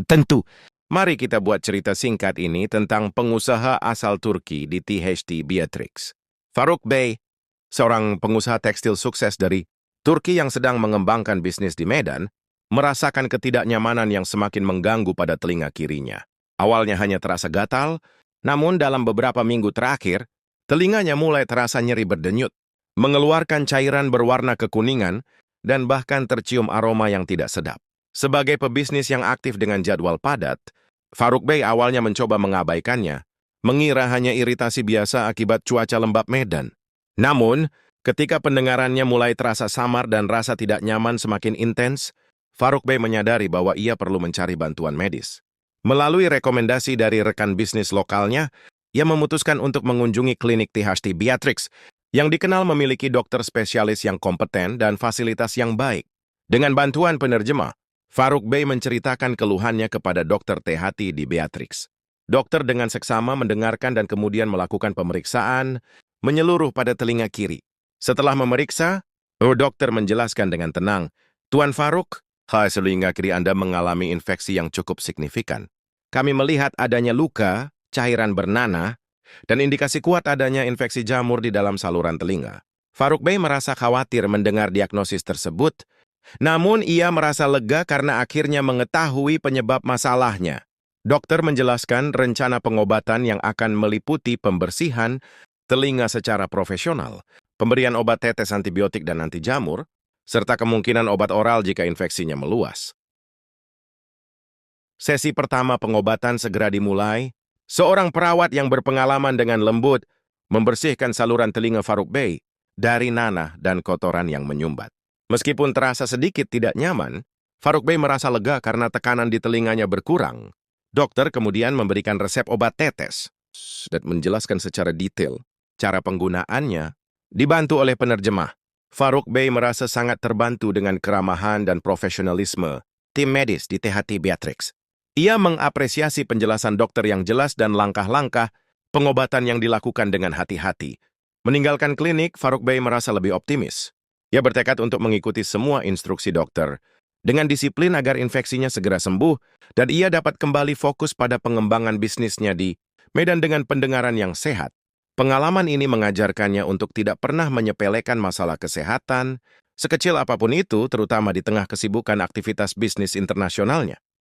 Tentu. Mari kita buat cerita singkat ini tentang pengusaha asal Turki di THT Beatrix. Faruk Bey, seorang pengusaha tekstil sukses dari Turki yang sedang mengembangkan bisnis di Medan, merasakan ketidaknyamanan yang semakin mengganggu pada telinga kirinya. Awalnya hanya terasa gatal, namun dalam beberapa minggu terakhir, telinganya mulai terasa nyeri berdenyut, mengeluarkan cairan berwarna kekuningan, dan bahkan tercium aroma yang tidak sedap. Sebagai pebisnis yang aktif dengan jadwal padat, Faruk Bey awalnya mencoba mengabaikannya, mengira hanya iritasi biasa akibat cuaca lembab Medan. Namun, ketika pendengarannya mulai terasa samar dan rasa tidak nyaman semakin intens, Faruk Bey menyadari bahwa ia perlu mencari bantuan medis. Melalui rekomendasi dari rekan bisnis lokalnya, ia memutuskan untuk mengunjungi klinik THT Beatrix, yang dikenal memiliki dokter spesialis yang kompeten dan fasilitas yang baik. Dengan bantuan penerjemah, Faruk Bey menceritakan keluhannya kepada dokter THT di Beatrix. Dokter dengan seksama mendengarkan dan kemudian melakukan pemeriksaan menyeluruh pada telinga kiri. Setelah memeriksa, dokter menjelaskan dengan tenang, "Tuan Faruk, telinga kiri Anda mengalami infeksi yang cukup signifikan. Kami melihat adanya luka, cairan bernanah, dan indikasi kuat adanya infeksi jamur di dalam saluran telinga." Faruk Bey merasa khawatir mendengar diagnosis tersebut, namun ia merasa lega karena akhirnya mengetahui penyebab masalahnya. Dokter menjelaskan rencana pengobatan yang akan meliputi pembersihan telinga secara profesional, pemberian obat tetes antibiotik dan anti jamur, serta kemungkinan obat oral jika infeksinya meluas. Sesi pertama pengobatan segera dimulai. Seorang perawat yang berpengalaman dengan lembut membersihkan saluran telinga Faruk Bey dari nanah dan kotoran yang menyumbat. Meskipun terasa sedikit tidak nyaman, Faruk Bey merasa lega karena tekanan di telinganya berkurang. Dokter kemudian memberikan resep obat tetes dan menjelaskan secara detail cara penggunaannya. Dibantu oleh penerjemah, Faruk Bey merasa sangat terbantu dengan keramahan dan profesionalisme tim medis di THT Beatrix. Ia mengapresiasi penjelasan dokter yang jelas dan langkah-langkah pengobatan yang dilakukan dengan hati-hati. Meninggalkan klinik, Faruk Bey merasa lebih optimis. Ia bertekad untuk mengikuti semua instruksi dokter dengan disiplin agar infeksinya segera sembuh dan ia dapat kembali fokus pada pengembangan bisnisnya di Medan dengan pendengaran yang sehat. Pengalaman ini mengajarkannya untuk tidak pernah menyepelekan masalah kesehatan, sekecil apapun itu, terutama di tengah kesibukan aktivitas bisnis internasionalnya.